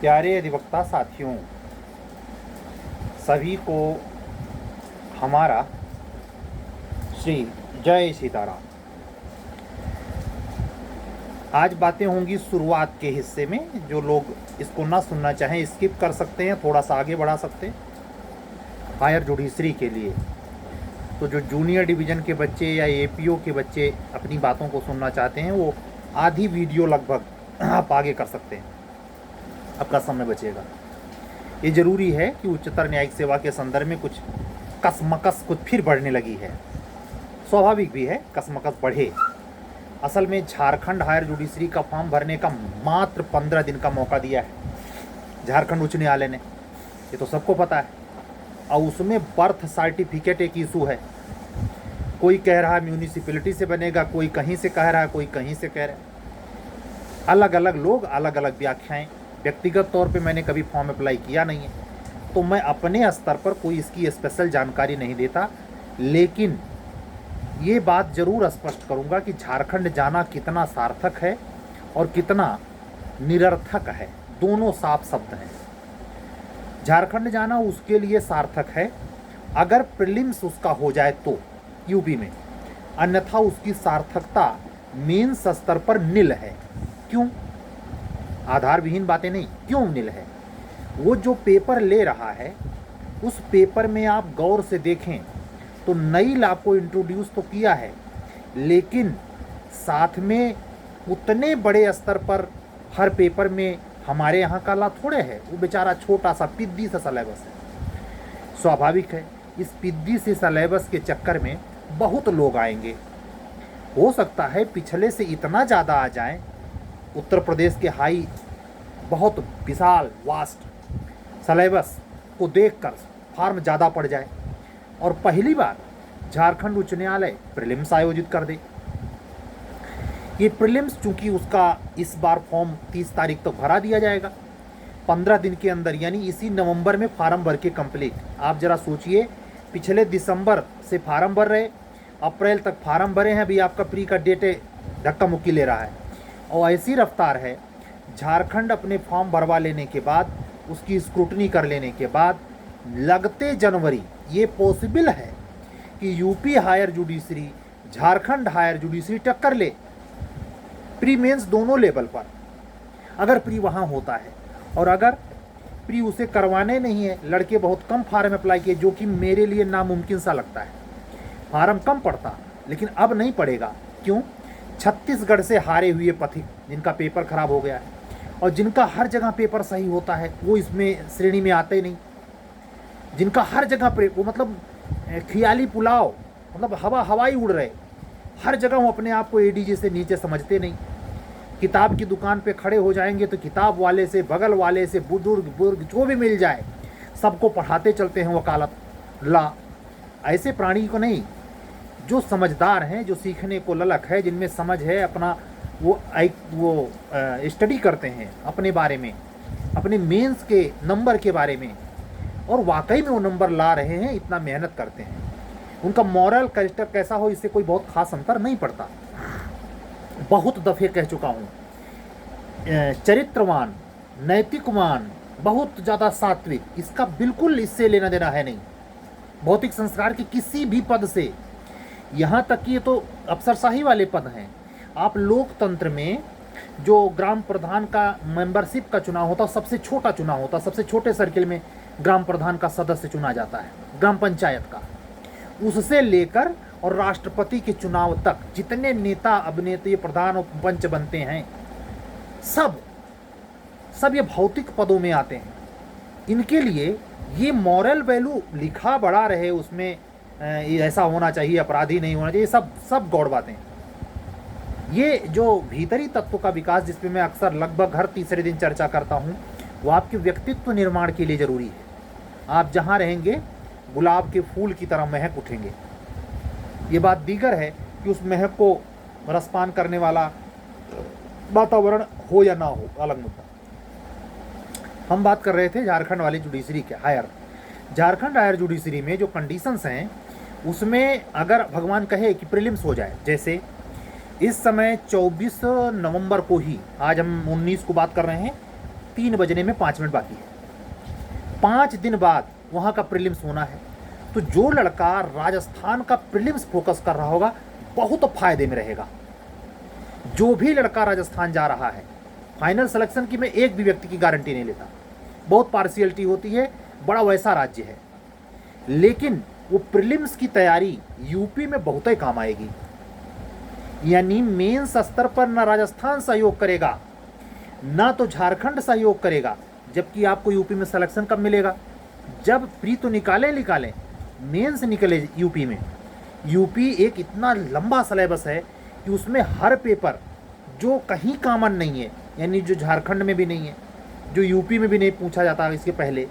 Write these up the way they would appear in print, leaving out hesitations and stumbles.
प्यारे अधिवक्ता साथियों, सभी को हमारा श्री जय सीताराम। आज बातें होंगी शुरुआत के हिस्से में। जो लोग इसको ना सुनना चाहें स्किप कर सकते हैं, थोड़ा सा आगे बढ़ा सकते हैं। हायर जुडिशरी के लिए तो जो जूनियर डिवीज़न के बच्चे या एपीओ के बच्चे अपनी बातों को सुनना चाहते हैं, वो आधी वीडियो लगभग आप आगे कर सकते हैं, आपका समय बचेगा। ये ज़रूरी है कि उच्चतर न्यायिक सेवा के संदर्भ में कुछ कसमकस कुछ फिर बढ़ने लगी है। स्वाभाविक भी है कसमकस बढ़े। असल में झारखंड हायर जुडिशरी का फॉर्म भरने का मात्र 15 दिन का मौका दिया है झारखंड उच्च न्यायालय ने, ये तो सबको पता है। और उसमें बर्थ सर्टिफिकेट एक इशू है। कोई कह रहा है म्यूनिसिपैलिटी से बनेगा, कोई कहीं से कह रहा है, कोई कहीं से कह रहा है। अलग अलग लोग अलग अलग व्याख्याएं। व्यक्तिगत तौर पे मैंने कभी फॉर्म अप्लाई किया नहीं है, तो मैं अपने स्तर पर कोई इसकी स्पेशल जानकारी नहीं देता। लेकिन ये बात ज़रूर स्पष्ट करूंगा कि झारखंड जाना कितना सार्थक है और कितना निरर्थक है, दोनों साफ शब्द हैं। झारखंड जाना उसके लिए सार्थक है अगर प्रीलिम्स उसका हो जाए तो यूपी में, अन्यथा उसकी सार्थकता मेंस स्तर पर नील है। क्यों? आधार विहीन बातें नहीं, क्यों नील है? वो जो पेपर ले रहा है उस पेपर में आप गौर से देखें तो नई लॉ को इंट्रोड्यूस तो किया है, लेकिन साथ में उतने बड़े स्तर पर हर पेपर में हमारे यहाँ का लॉ थोड़े है। वो बेचारा छोटा सा पिद्दी सा सिलेबस है। स्वाभाविक है इस पिद्दी से सिलेबस के चक्कर में बहुत लोग आएंगे। हो सकता है पिछले से इतना ज़्यादा आ जाएं, उत्तर प्रदेश के हाई बहुत विशाल वास्ट सिलेबस को देखकर फॉर्म ज़्यादा पड़ जाए और पहली बार झारखंड उच्च न्यायालय प्रीलिम्स आयोजित कर दे। ये प्रीलिम्स चूंकि उसका इस बार फॉर्म 30 तारीख तक भरा दिया जाएगा, 15 दिन के अंदर, यानी इसी नवंबर में फार्म भर के कंप्लीट। आप जरा सोचिए, पिछले दिसंबर से फार्म भर रहे, अप्रैल तक फार्म भरे हैं, अभी आपका प्री का डेट धक्का मुक्की ले रहा है। और ऐसी रफ्तार है, झारखंड अपने फॉर्म भरवा लेने के बाद, उसकी स्क्रूटनी कर लेने के बाद, लगते जनवरी ये पॉसिबल है कि UP higher judiciary Jharkhand higher judiciary टक्कर ले, प्री मेंस दोनों लेवल पर। अगर प्री वहाँ होता है और अगर प्री उसे करवाने नहीं है, लड़के बहुत कम फार्म अप्लाई किए, जो कि मेरे लिए नामुमकिन सा लगता है। फार्म कम पड़ता, लेकिन अब नहीं पड़ेगा। क्यों? छत्तीसगढ़ से हारे हुए पथिक जिनका पेपर खराब हो गया है और जिनका हर जगह पेपर सही होता है, वो इसमें श्रेणी में आते ही नहीं। जिनका हर जगह वो मतलब खियाली पुलाव, मतलब हवाई उड़ रहे, हर जगह वो अपने आप को एडीजी से नीचे समझते नहीं। किताब की दुकान पे खड़े हो जाएंगे तो किताब वाले से, बगल वाले से, बुजुर्ग जो भी मिल जाए सबको पढ़ाते चलते हैं वकालत ला। ऐसे प्राणी को नहीं, जो समझदार हैं, जो सीखने को ललक है, जिनमें समझ है, अपना वो स्टडी करते हैं अपने बारे में, अपने मेंस के नंबर के बारे में, और वाकई में वो नंबर ला रहे हैं, इतना मेहनत करते हैं। उनका मॉरल कैरेक्टर कैसा हो, इससे कोई बहुत खास अंतर नहीं पड़ता। बहुत दफ़े कह चुका हूँ, चरित्रवान, नैतिकवान, बहुत ज़्यादा सात्विक, इसका बिल्कुल इससे लेना देना है नहीं। भौतिक संस्कार के किसी भी पद से, यहाँ तक कि ये तो अफसरशाही वाले पद हैं। आप लोकतंत्र में जो ग्राम प्रधान का मेंबरशिप का चुनाव होता है, सबसे छोटा चुनाव होता है, सबसे छोटे सर्किल में ग्राम प्रधान का सदस्य चुना जाता है, ग्राम पंचायत का। उससे लेकर और राष्ट्रपति के चुनाव तक जितने नेता, अभिनेता, प्रधान और पंच बनते हैं, सब ये भौतिक पदों में आते हैं। इनके लिए ये मॉरल वैल्यू लिखा बड़ा रहे, उसमें ऐसा होना चाहिए, अपराधी नहीं होना चाहिए, सब गौड़ बातें। ये जो भीतरी तत्व का विकास, जिसपे मैं अक्सर लगभग हर तीसरे दिन चर्चा करता हूँ, वो आपके व्यक्तित्व निर्माण के लिए ज़रूरी है। आप जहाँ रहेंगे गुलाब के फूल की तरह महक उठेंगे। ये बात दीगर है कि उस महक को रसपान करने वाला वातावरण हो या ना हो, अलग मुद्दा। हम बात कर रहे थे झारखंड वाली जुडिशरी के हायर। झारखंड हायर जुडिशरी में जो कंडीशंस हैं, उसमें अगर भगवान कहे कि प्रीलिम्स हो जाए, जैसे इस समय 24 नवंबर को ही, आज हम 19 को बात कर रहे हैं, 3 बजने में 5 मिनट बाकी है। 5 दिन बाद वहाँ का प्रीलिम्स होना है। तो जो लड़का राजस्थान का प्रीलिम्स फोकस कर रहा होगा बहुत फायदे में रहेगा। जो भी लड़का राजस्थान जा रहा है, फाइनल सिलेक्शन की मैं एक भी व्यक्ति की गारंटी नहीं लेता, बहुत पार्शियलिटी होती है, बड़ा वैसा राज्य है, लेकिन वो प्रीलिम्स की तैयारी यूपी में बहुत ही काम आएगी। यानी मेंस स्तर पर ना राजस्थान सहयोग करेगा ना तो झारखंड सहयोग करेगा, जबकि आपको यूपी में सिलेक्शन कब मिलेगा? जब प्री तो निकालें मेंस निकले यूपी में। यूपी एक इतना लंबा सिलेबस है कि उसमें हर पेपर जो कहीं कॉमन नहीं है, यानी जो झारखंड में भी नहीं है, जो यूपी में भी नहीं पूछा जाता इसके पहले,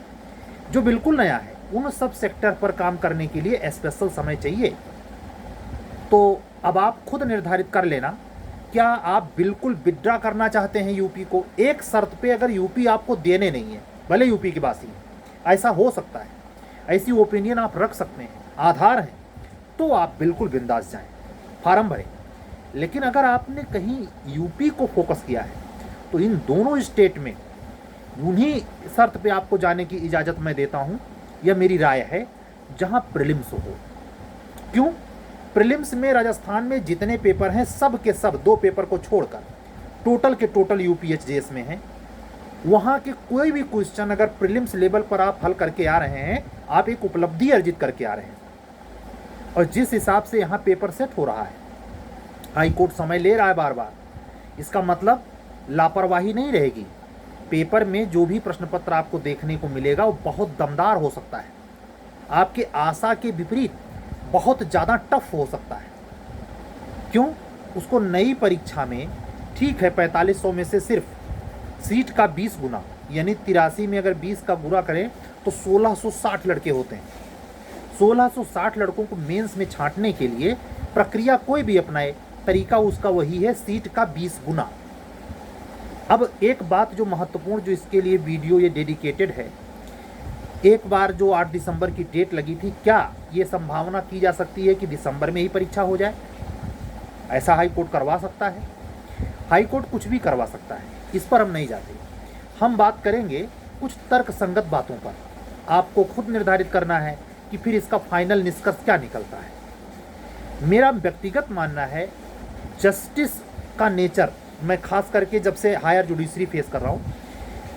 जो बिल्कुल नया है, उन सब सेक्टर पर काम करने के लिए स्पेशल समय चाहिए। तो अब आप खुद निर्धारित कर लेना, क्या आप बिल्कुल विड्रा करना चाहते हैं यूपी को? एक शर्त पे, अगर यूपी आपको देने नहीं है, भले यूपी के वासी हैं, ऐसा हो सकता है, ऐसी ओपिनियन आप रख सकते हैं, आधार है, तो आप बिल्कुल बिंदास जाएं, फार्म भरें। लेकिन अगर आपने कहीं यूपी को फोकस किया है तो इन दोनों स्टेट में उन्हीं शर्त पे आपको जाने की इजाज़त मैं देता हूं, यह मेरी राय है, जहां प्रीलिम्स हो। क्यों? प्रीलिम्स में राजस्थान में जितने पेपर हैं सब के सब, 2 पेपर को छोड़कर टोटल के टोटल यूपीएचजीएस में हैं। वहाँ के कोई भी क्वेश्चन अगर प्रीलिम्स लेवल पर आप हल करके आ रहे हैं, आप एक उपलब्धि अर्जित करके आ रहे हैं। और जिस हिसाब से यहाँ पेपर सेट हो रहा है, हाई कोर्ट समय ले रहा है बार बार, इसका मतलब लापरवाही नहीं रहेगी। पेपर में जो भी प्रश्न पत्र आपको देखने को मिलेगा वो बहुत दमदार हो सकता है, आपके आशा के विपरीत बहुत ज़्यादा टफ हो सकता है। क्यों? उसको नई परीक्षा में ठीक है 4500 में से सिर्फ सीट का 20 गुना, यानी 83 में अगर 20 का गुना करें तो 1660 लड़के होते हैं। 1660 लड़कों को मेंस में छांटने के लिए प्रक्रिया कोई भी अपनाए, तरीका उसका वही है, सीट का 20 गुना। अब एक बात जो महत्वपूर्ण, जो इसके लिए वीडियो ये डेडिकेटेड है, एक बार जो 8 दिसंबर की डेट लगी थी, क्या ये संभावना की जा सकती है कि दिसंबर में ही परीक्षा हो जाए? ऐसा हाई कोर्ट करवा सकता है। हाई कोर्ट कुछ भी करवा सकता है, इस पर हम नहीं जाते। हम बात करेंगे कुछ तर्क संगत बातों पर। आपको खुद निर्धारित करना है कि फिर इसका फाइनल निष्कर्ष क्या निकलता है। मेरा व्यक्तिगत मानना है, जस्टिस का नेचर, मैं खास करके जब से हायर जुडिशरी फेस कर रहा हूँ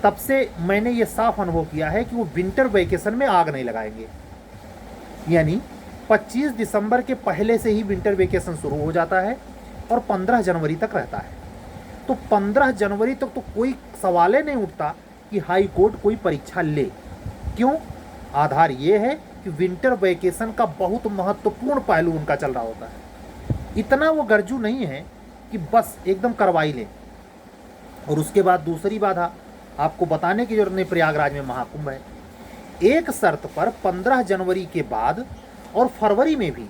तब से मैंने ये साफ अनुभव किया है कि वो विंटर वेकेशन में आग नहीं लगाएंगे। यानी 25 दिसंबर के पहले से ही विंटर वेकेशन शुरू हो जाता है और 15 जनवरी तक रहता है। तो 15 जनवरी तक तो कोई सवाल ही नहीं उठता कि हाई कोर्ट कोई परीक्षा ले। क्यों? आधार ये है कि विंटर वेकेशन का बहुत महत्वपूर्ण पहलू उनका चल रहा होता है। इतना वो गरजू नहीं है कि बस एकदम करवाई लें। और उसके बाद दूसरी बाधा आपको बताने की जरूरत नहीं, प्रयागराज में महाकुंभ है। एक शर्त पर 15 जनवरी के बाद और फरवरी में भी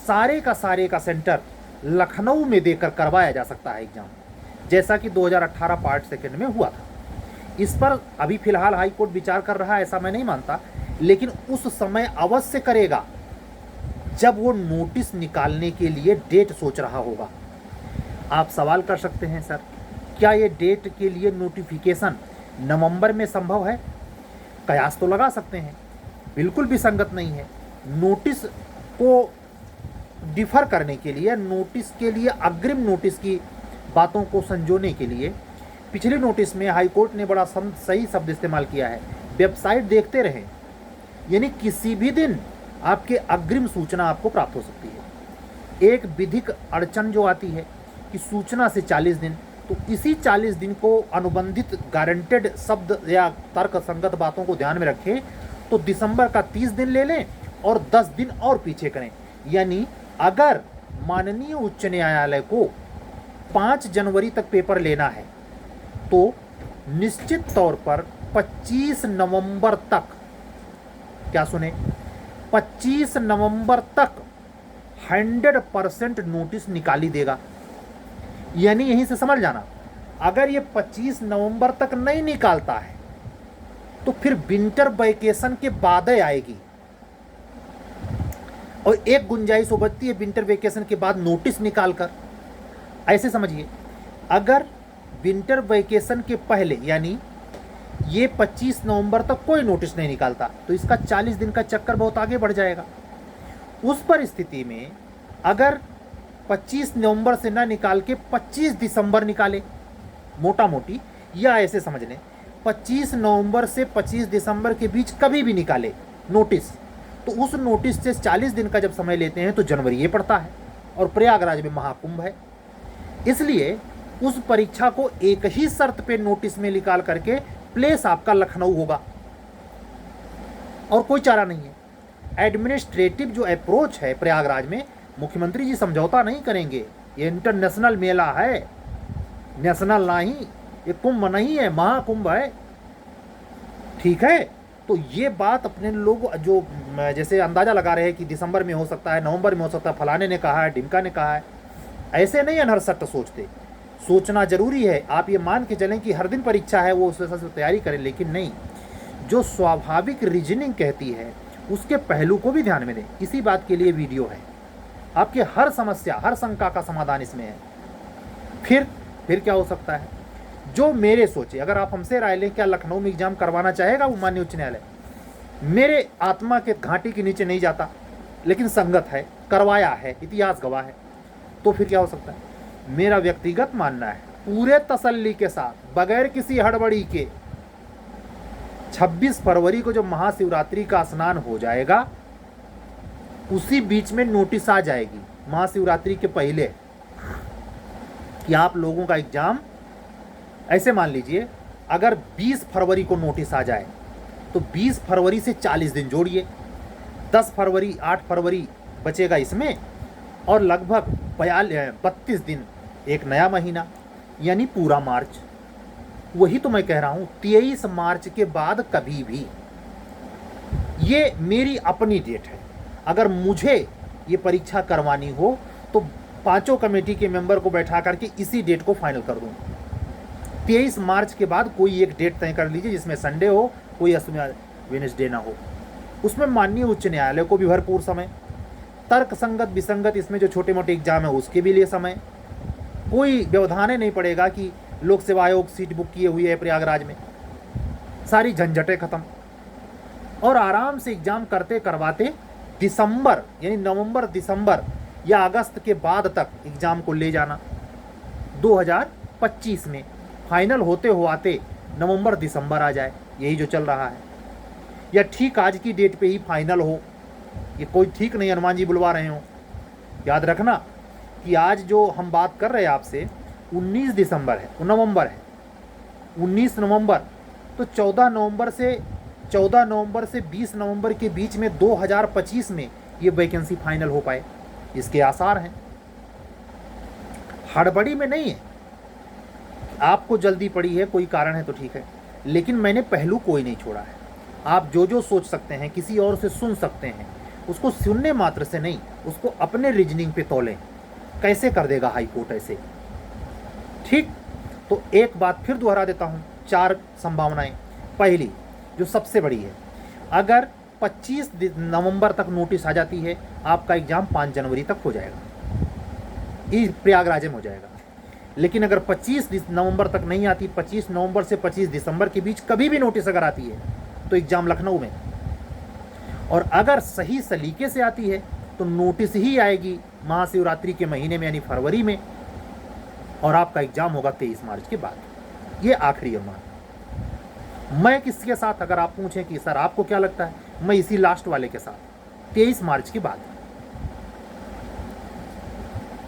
सारे का सेंटर लखनऊ में देकर करवाया जा सकता है एग्जाम, जैसा कि 2018 पार्ट सेकंड में हुआ था। इस पर अभी फिलहाल हाई कोर्ट विचार कर रहा है, ऐसा मैं नहीं मानता, लेकिन उस समय अवश्य करेगा जब वो नोटिस निकालने के लिए डेट सोच रहा होगा। आप सवाल कर सकते हैं, सर क्या ये डेट के लिए नोटिफिकेशन नवंबर में संभव है? कयास तो लगा सकते हैं, बिल्कुल भी संगत नहीं है। नोटिस को डिफर करने के लिए, नोटिस के लिए अग्रिम नोटिस की बातों को संजोने के लिए पिछले नोटिस में हाई कोर्ट ने बड़ा सही शब्द इस्तेमाल किया है, वेबसाइट देखते रहें। यानी किसी भी दिन आपके अग्रिम सूचना आपको प्राप्त हो सकती है। एक विधिक अड़चन जो आती है कि सूचना से 40 दिन, तो इसी 40 दिन को अनुबंधित गारंटेड शब्द या तर्क संगत बातों को ध्यान में रखें तो दिसंबर का 30 दिन ले लें और 10 दिन और पीछे करें। यानी अगर माननीय उच्च न्यायालय को 5 जनवरी तक पेपर लेना है तो निश्चित तौर पर 25 नवंबर तक, क्या सुने, 25 नवंबर तक 100% नोटिस निकाली देगा। यानी यहीं से समझ जाना, अगर ये 25 नवंबर तक नहीं निकालता है तो फिर विंटर वेकेशन के बाद ही आएगी। और एक गुंजाइश हो बचती है विंटर वेकेशन के बाद नोटिस निकालकर। ऐसे समझिए, अगर विंटर वेकेशन के पहले यानी ये 25 नवंबर तक कोई नोटिस नहीं निकालता, तो इसका 40 दिन का चक्कर बहुत आगे बढ़ जाएगा। उस परिस्थिति में अगर 25 नवंबर से ना निकाल के 25 दिसंबर निकाले, मोटा मोटी, या ऐसे समझ लें 25 नवंबर से 25 दिसंबर के बीच कभी भी निकाले नोटिस, तो उस नोटिस से 40 दिन का जब समय लेते हैं तो जनवरी ये पड़ता है और प्रयागराज में महाकुंभ है। इसलिए उस परीक्षा को एक ही शर्त पे नोटिस में निकाल करके प्लेस आपका लखनऊ होगा और कोई चारा नहीं है। एडमिनिस्ट्रेटिव जो अप्रोच है प्रयागराज में, मुख्यमंत्री जी समझौता नहीं करेंगे। ये इंटरनेशनल मेला है, नेशनल नहीं, ये कुंभ नहीं है, महाकुंभ है, ठीक है। तो ये बात अपने लोग जो जैसे अंदाजा लगा रहे हैं कि दिसंबर में हो सकता है, नवंबर में हो सकता है, फलाने ने कहा है, ढिमका ने कहा है, ऐसे नहीं अनहरसट सोचते। सोचना जरूरी है। आप ये मान के चलें कि हर दिन परीक्षा है, वो उस वजह से तैयारी करें, लेकिन नहीं, जो स्वाभाविक रीजनिंग कहती है उसके पहलू को भी ध्यान में दें। इसी बात के लिए वीडियो है। आपके हर समस्या, हर शंका का समाधान इसमें है। फिर क्या हो सकता है जो मेरे सोचे। अगर आप हमसे राय लें, क्या लखनऊ में एग्जाम करवाना चाहेगा वो माननीय उच्च न्यायालय? मेरे आत्मा के घाटी के नीचे नहीं जाता, लेकिन संगत है, करवाया है, इतिहास गवाह है। तो फिर क्या हो सकता है? मेरा व्यक्तिगत मानना है, पूरे तसल्ली के साथ, बगैर किसी हड़बड़ी के, 26 फरवरी को जब महाशिवरात्रि का स्नान हो जाएगा, उसी बीच में नोटिस आ जाएगी महाशिवरात्रि के पहले कि आप लोगों का एग्जाम, ऐसे मान लीजिए अगर 20 फरवरी को नोटिस आ जाए तो 20 फरवरी से 40 दिन जोड़िए, 10 फरवरी 8 फरवरी बचेगा इसमें, और लगभग 32 दिन, एक नया महीना, यानी पूरा मार्च। वही तो मैं कह रहा हूँ, 23 मार्च के बाद कभी भी, ये मेरी अपनी डेट है। अगर मुझे ये परीक्षा करवानी हो तो 5 कमेटी के मेंबर को बैठा करके इसी डेट को फाइनल कर दूँ। 23 मार्च के बाद कोई एक डेट तय कर लीजिए जिसमें संडे हो, कोई वेडनेसडे ना हो। उसमें माननीय उच्च न्यायालय को भी भरपूर समय, तर्क संगत विसंगत इसमें जो छोटे मोटे एग्जाम है उसके भी लिए समय, कोई व्यवधान नहीं पड़ेगा कि लोक सेवा आयोग सीट बुक किए हुई है प्रयागराज में, सारी झंझटें खत्म, और आराम से एग्जाम करते करवाते दिसंबर यानी नवंबर दिसंबर या अगस्त के बाद तक एग्जाम को ले जाना। 2025 में फाइनल होते हुआते नवंबर दिसंबर आ जाए, यही जो चल रहा है, या ठीक आज की डेट पे ही फाइनल हो। ये कोई ठीक नहीं हनुमान जी बुलवा रहे हो। याद रखना कि आज जो हम बात कर रहे हैं आपसे 19 दिसंबर है, नवंबर है, 19 नवंबर, तो 14 नवंबर से 20 नवंबर के बीच में 2025 में ये वैकेंसी फाइनल हो पाए, इसके आसार हैं। हड़बड़ी में नहीं है, आपको जल्दी पड़ी है, कोई कारण है तो ठीक है, लेकिन मैंने पहलू कोई नहीं छोड़ा है। आप जो जो सोच सकते हैं, किसी और से सुन सकते हैं, उसको सुनने मात्र से नहीं, उसको अपने रीजनिंग पे तौलें। कैसे कर देगा हाई कोर्ट ऐसे? ठीक, तो एक बात फिर दोहरा देता हूँ, 4 संभावनाएं। पहली जो सबसे बड़ी है, अगर 25 नवंबर तक नोटिस आ जाती है, आपका एग्जाम 5 जनवरी तक हो जाएगा, ये प्रयागराज में हो जाएगा। लेकिन अगर 25 नवंबर तक नहीं आती, 25 नवंबर से 25 दिसंबर के बीच कभी भी नोटिस अगर आती है तो एग्जाम लखनऊ में, और अगर सही सलीके से आती है तो नोटिस ही आएगी महाशिवरात्रि के महीने में यानी फरवरी में, और आपका एग्जाम होगा 23 मार्च के बाद। ये आखिरी अनुमान। मैं किसके साथ, अगर आप पूछें कि सर आपको क्या लगता है, मैं इसी लास्ट वाले के साथ, 23 मार्च के बाद।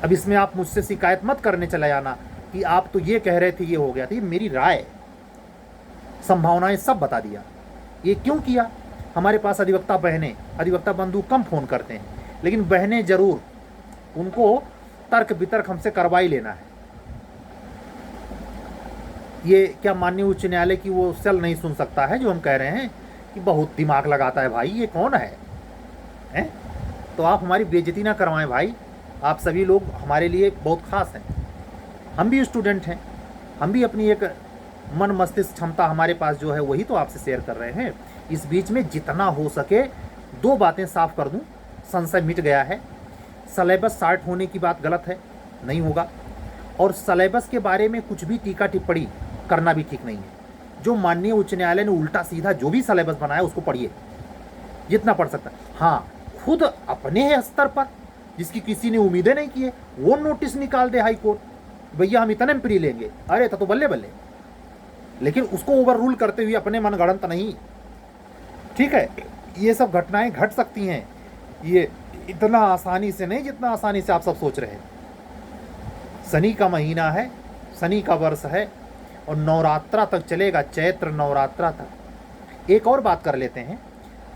अब इसमें आप मुझसे शिकायत मत करने चले जाना कि आप तो ये कह रहे थे, ये हो गया था। ये मेरी राय, संभावनाएं सब बता दिया। ये क्यों किया? हमारे पास अधिवक्ता बहनें, अधिवक्ता बंधु कम फ़ोन करते हैं, लेकिन बहनें ज़रूर, उनको तर्क वितर्क हमसे करवा ही लेना है। ये क्या माननीय उच्च न्यायालय की वो सेल नहीं सुन सकता है जो हम कह रहे हैं कि बहुत दिमाग लगाता है भाई, ये कौन है, हैं? तो आप हमारी बेइज्जती ना करवाएं भाई। आप सभी लोग हमारे लिए बहुत ख़ास हैं, हम भी स्टूडेंट हैं, हम भी अपनी एक मन मस्तिष्क क्षमता हमारे पास जो है वही तो आपसे शेयर कर रहे हैं। इस बीच में जितना हो सके 2 बातें साफ कर दूं, संशय मिट गया है। सलेबस स्टार्ट होने की बात गलत है, नहीं होगा, और सलेबस के बारे में कुछ भी टीका टिप्पणी करना भी ठीक नहीं है। जो माननीय उच्च न्यायालय ने उल्टा सीधा जो भी सिलेबस बनाया उसको पढ़िए, जितना पढ़ सकता है। हाँ, खुद अपने स्तर पर जिसकी किसी ने उम्मीदें नहीं की है वो नोटिस निकाल दे हाई कोर्ट, भैया हम इतने में फ्री लेंगे, अरे तो बल्ले बल्ले। लेकिन उसको ओवर रूल करते हुए अपने मनगढ़ंत नहीं। ठीक है, ये सब घटनाएं घट सकती हैं, ये इतना आसानी से नहीं जितना आसानी से आप सब सोच रहे हैं। शनि का महीना है, शनि का वर्ष है और नवरात्रा तक चलेगा, चैत्र नवरात्रा तक। एक और बात कर लेते हैं,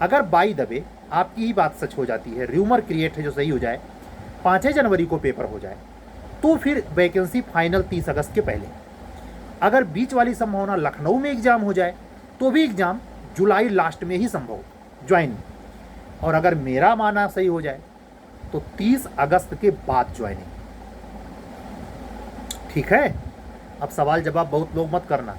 अगर बाई दबे आपकी ही बात सच हो जाती है, र्यूमर क्रिएट है जो सही हो जाए, 5 जनवरी को पेपर हो जाए, तो फिर वैकेंसी फाइनल 30 अगस्त के पहले। अगर बीच वाली संभावना लखनऊ में एग्जाम हो जाए तो भी एग्जाम जुलाई लास्ट में ही संभव ज्वाइन। और अगर मेरा मानना सही हो जाए तो 30 अगस्त के बाद ज्वाइनिंग। ठीक है, अब सवाल जवाब बहुत लोग मत करना,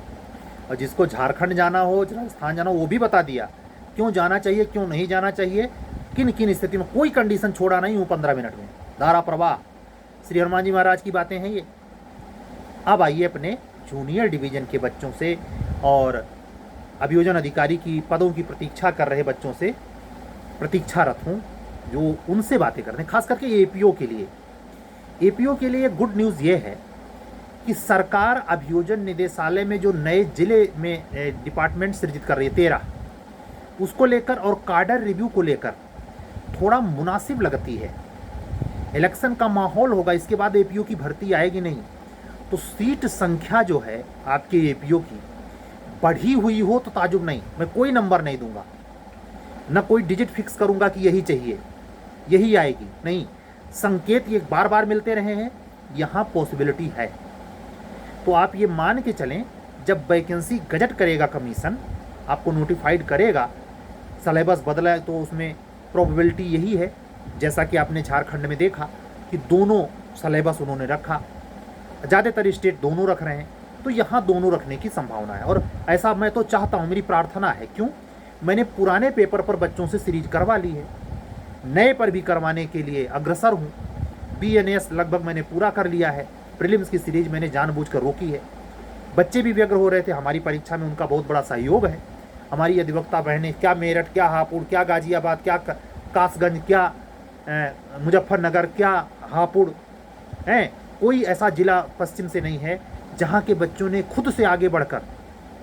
और जिसको झारखंड जाना हो, राजस्थान जाना हो, वो भी बता दिया क्यों जाना चाहिए, क्यों नहीं जाना चाहिए, किन किन स्थिति में। कोई कंडीशन छोड़ा नहीं हूँ 15 मिनट में, धारा प्रवाह श्री हनुमान जी महाराज की बातें हैं ये। अब आइए अपने जूनियर डिवीजन के बच्चों से और अभियोजन अधिकारी की पदों की प्रतीक्षा कर रहे बच्चों से, प्रतीक्षारत हूँ जो उनसे बातें करते हैं, खास करके एपीओ के लिए। एपीओ के लिए गुड न्यूज़ ये है कि सरकार अभियोजन निदेशालय में जो नए जिले में डिपार्टमेंट सृजित कर रही है 13, उसको लेकर और कार्डर रिव्यू को लेकर थोड़ा मुनासिब लगती है। इलेक्शन का माहौल होगा, इसके बाद एपीओ की भर्ती आएगी नहीं, तो सीट संख्या जो है आपके एपीओ की बढ़ी हुई हो तो ताजुब नहीं। मैं कोई नंबर नहीं दूंगा, न कोई डिजिट फिक्स करूंगा कि यही चाहिए, यही आएगी, नहीं। संकेत ये बार बार मिलते रहे हैं, यहाँ पॉसिबिलिटी है। तो आप ये मान के चलें, जब वैकेंसी गजट करेगा कमीशन, आपको नोटिफाइड करेगा, सिलेबस बदला है तो उसमें प्रोबेबिलिटी यही है, जैसा कि आपने झारखंड में देखा कि दोनों सिलेबस उन्होंने रखा, ज़्यादातर स्टेट दोनों रख रहे हैं, तो यहाँ दोनों रखने की संभावना है। और ऐसा मैं तो चाहता हूँ, मेरी प्रार्थना है। क्यों? मैंने पुराने पेपर पर बच्चों से सीरीज करवा ली है, नए पर भी करवाने के लिए अग्रसर हूँ। बीएनएस लगभग मैंने पूरा कर लिया है, प्रीलिम्स की सीरीज मैंने जानबूझकर रोकी है। बच्चे भी व्यग्र हो रहे थे, हमारी परीक्षा में उनका बहुत बड़ा सहयोग है। हमारी अधिवक्ता बहनें, क्या मेरठ, क्या हापुड़, क्या गाजियाबाद, क्या कासगंज, क्या मुजफ्फरनगर, क्या हापुड़ हैं, कोई ऐसा जिला पश्चिम से नहीं है जहाँ के बच्चों ने खुद से आगे बढ़कर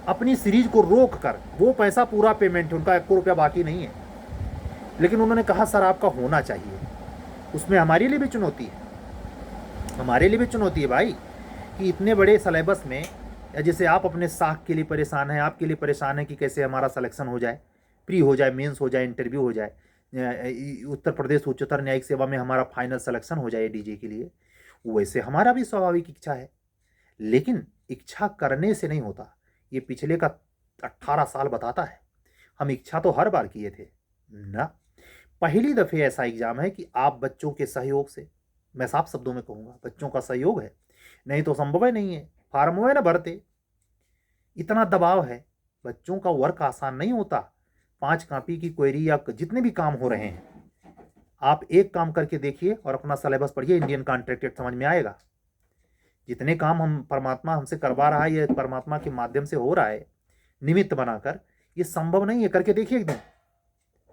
अपनी सीरीज को रोक कर, वो पैसा पूरा पेमेंट है, उनका 1 रुपया बाकी नहीं है, लेकिन उन्होंने कहा सर आपका होना चाहिए। उसमें हमारे लिए भी चुनौती है, हमारे लिए भी चुनौती है भाई, कि इतने बड़े सिलेबस में, या जैसे आप अपने साख के लिए परेशान हैं, आपके लिए परेशान है कि कैसे हमारा सिलेक्शन हो जाए, प्री हो जाए, मेंस हो जाए, इंटरव्यू हो जाए, उत्तर प्रदेश उच्चतर न्यायिक सेवा में हमारा फाइनल सिलेक्शन हो जाए डीजे के लिए, वैसे हमारा भी स्वाभाविक इच्छा है। लेकिन इच्छा करने से नहीं होता, ये पिछले का 18 साल बताता है। हम इच्छा तो हर बार किए थे ना, पहली दफ़े ऐसा एग्जाम है कि आप बच्चों के सहयोग से, मैं साफ शब्दों में कहूँगा बच्चों का सहयोग है, नहीं तो संभव है नहीं है। फार्म हुए ना भरते, इतना दबाव है, बच्चों का वर्क आसान नहीं होता। 5 कॉपी की क्वेरी या जितने भी काम हो रहे हैं, आप एक काम करके देखिए और अपना सिलेबस पढ़िए, इंडियन कॉन्ट्रैक्ट एक्ट समझ में आएगा। जितने काम हम परमात्मा हमसे करवा रहा है, ये परमात्मा के माध्यम से हो रहा है, निमित्त बनाकर, ये संभव नहीं है। करके देखिए, एकदम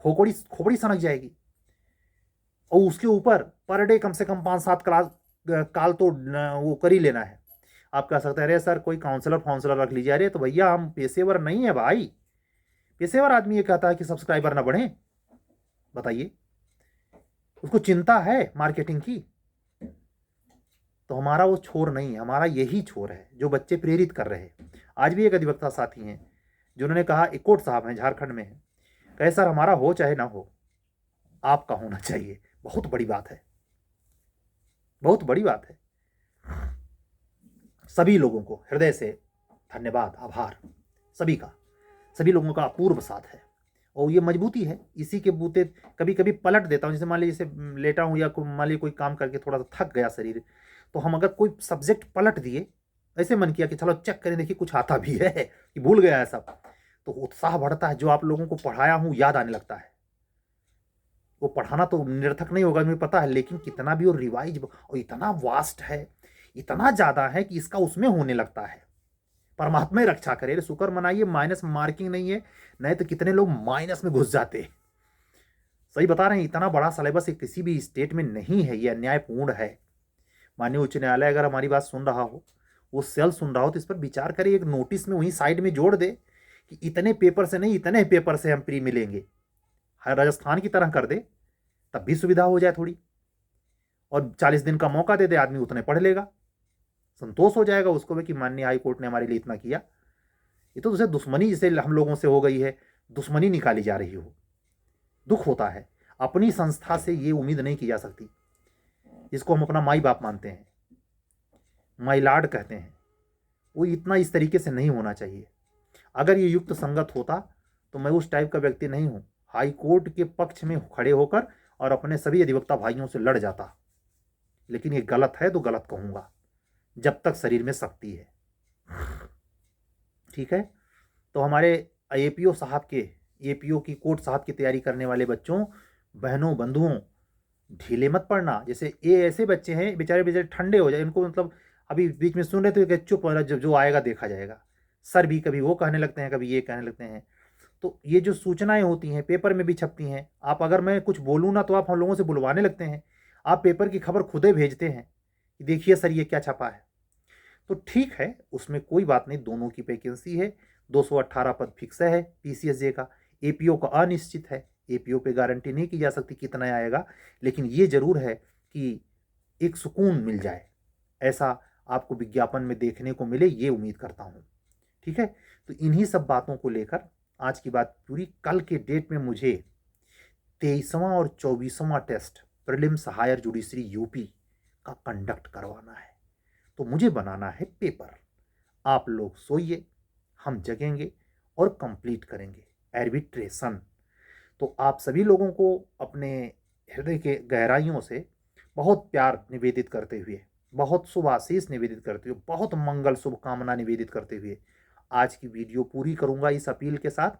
खोपड़ी खोपड़ी सनक जाएगी। और उसके ऊपर पर डे कम से कम 5-7 क्लास काल तो वो कर ही लेना है। आप कह सकते हैं अरे सर कोई काउंसलर रख लीजिए। अरे तो भैया हम पेशेवर नहीं है भाई, पेशेवर आदमी ये कहता है कि सब्सक्राइबर ना बढ़े, बताइए, उसको चिंता है मार्केटिंग की। तो हमारा वो छोर नहीं है, हमारा यही छोर है जो बच्चे प्रेरित कर रहे हैं। आज भी एक अधिवक्ता साथी हैं जिन्होंने कहा, इकोट साहब हैं, झारखंड में हैं, कहे सर हमारा हो चाहे ना हो, आपका होना चाहिए। बहुत बड़ी बात है, बहुत बड़ी बात है। सभी लोगों को हृदय से धन्यवाद, आभार सभी का, सभी लोगों का अपूर्व साथ है और ये मजबूती है। इसी के बूते कभी कभी पलट देता हूँ, जैसे मान लीजिए जैसे लेटा हूँ या मान लीजिए कोई काम करके थोड़ा सा थक गया शरीर, तो हम अगर कोई सब्जेक्ट पलट दिए, ऐसे मन किया कि चलो चेक करें, देखिए कुछ आता भी है कि भूल गया है सब, तो उत्साह बढ़ता है। जो आप लोगों को पढ़ाया हूँ याद आने लगता है। वो पढ़ाना तो निरर्थक नहीं होगा, मुझे पता है, लेकिन कितना भी और रिवाइज और इतना वास्ट है, इतना ज़्यादा है कि इसका उसमें होने लगता है। परमात्मा ही रक्षा करे। शुक्र मनाइए माइनस मार्किंग नहीं है, नहीं तो कितने लोग माइनस में घुस जाते। सही बता रहे हैं, इतना बड़ा सिलेबस किसी भी स्टेट में नहीं है, ये अन्यायपूर्ण है। माननीय उच्च न्यायालय अगर हमारी बात सुन रहा हो, वो सेल सुन रहा हो, तो इस पर विचार करे, एक नोटिस में वहीं साइड में जोड़ दे कि इतने पेपर से नहीं, इतने पेपर से हम प्री मिलेंगे, राजस्थान की तरह कर दे, तब भी सुविधा हो जाए थोड़ी। और 40 दिन का मौका दे दे, आदमी उतने पढ़ लेगा, संतोष हो जाएगा उसको भी कि माननीय हाई कोर्ट ने हमारे लिए इतना किया। ये तो जैसे दुश्मनी जैसे हम लोगों से हो गई है, दुश्मनी निकाली जा रही हो, दुख होता है। अपनी संस्था से ये उम्मीद नहीं की जा सकती, जिसको हम अपना माई बाप मानते हैं, माई लाड कहते हैं, वो इतना इस तरीके से नहीं होना चाहिए। अगर ये युक्त संगत होता तो मैं उस टाइप का व्यक्ति नहीं हूं, हाई कोर्ट के पक्ष में खड़े होकर और अपने सभी अधिवक्ता भाइयों से लड़ जाता। लेकिन ये गलत है तो गलत कहूंगा, जब तक शरीर में शक्ति है। ठीक है, तो हमारे एपीओ साहब के, एपीओ की कोर्ट साहब की तैयारी करने वाले बच्चों, बहनों, बंधुओं, ढीले मत पड़ना। जैसे ये ऐसे बच्चे हैं बेचारे बेचारे ठंडे हो जाए, इनको मतलब अभी बीच में सुन रहे थे कि चुप हो रहा, जब जो आएगा देखा जाएगा। सर भी कभी वो कहने लगते हैं, कभी ये कहने लगते हैं। तो ये जो सूचनाएं होती हैं पेपर में भी छपती हैं, आप अगर मैं कुछ बोलूँ ना तो आप हम लोगों से बुलवाने लगते हैं, आप पेपर की खबर खुदे भेजते हैं कि देखिए सर ये क्या छपा है। तो ठीक है, उसमें कोई बात नहीं, दोनों की वैकेंसी है, 218 पद फिक्स है पीसीएसजे का। एपीओ का अनिश्चित है, एपीओ पे गारंटी नहीं की जा सकती कितना आएगा, लेकिन ये जरूर है कि एक सुकून मिल जाए, ऐसा आपको विज्ञापन में देखने को मिले, ये उम्मीद करता हूँ। ठीक है, तो इन्हीं सब बातों को लेकर आज की बात पूरी। कल के डेट में मुझे 23वां और 24वां test prelims higher judiciary UP का कंडक्ट करवाना है, तो मुझे बनाना है पेपर। आप लोग सोइए, हम जगेंगे और कंप्लीट करेंगे एर्बिट्रेशन। तो आप सभी लोगों को अपने हृदय के गहराइयों से बहुत प्यार निवेदित करते हुए, बहुत शुभ आशीष निवेदित करते हुए, बहुत मंगल शुभकामना निवेदित करते हुए आज की वीडियो पूरी करूंगा इस अपील के साथ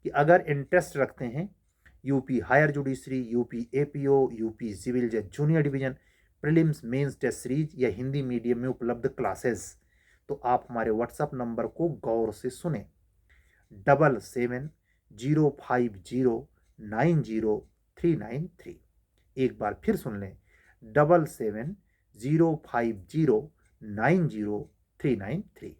कि अगर इंटरेस्ट रखते हैं UP higher judiciary, UP APO, UP civil जज junior division, prelims mains test series या हिंदी मीडियम में उपलब्ध क्लासेस, तो आप हमारे व्हाट्सएप नंबर को गौर से सुने, 7705090393। एक बार फिर सुन लें, 7705090393।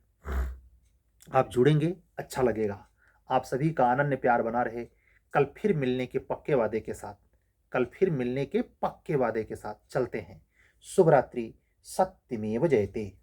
आप जुड़ेंगे, अच्छा लगेगा। आप सभी का अनन्य प्यार बना रहे। कल फिर मिलने के पक्के वादे के साथ, कल फिर मिलने के पक्के वादे के साथ चलते हैं। शुभ रात्रि, सत्यमेव जयते।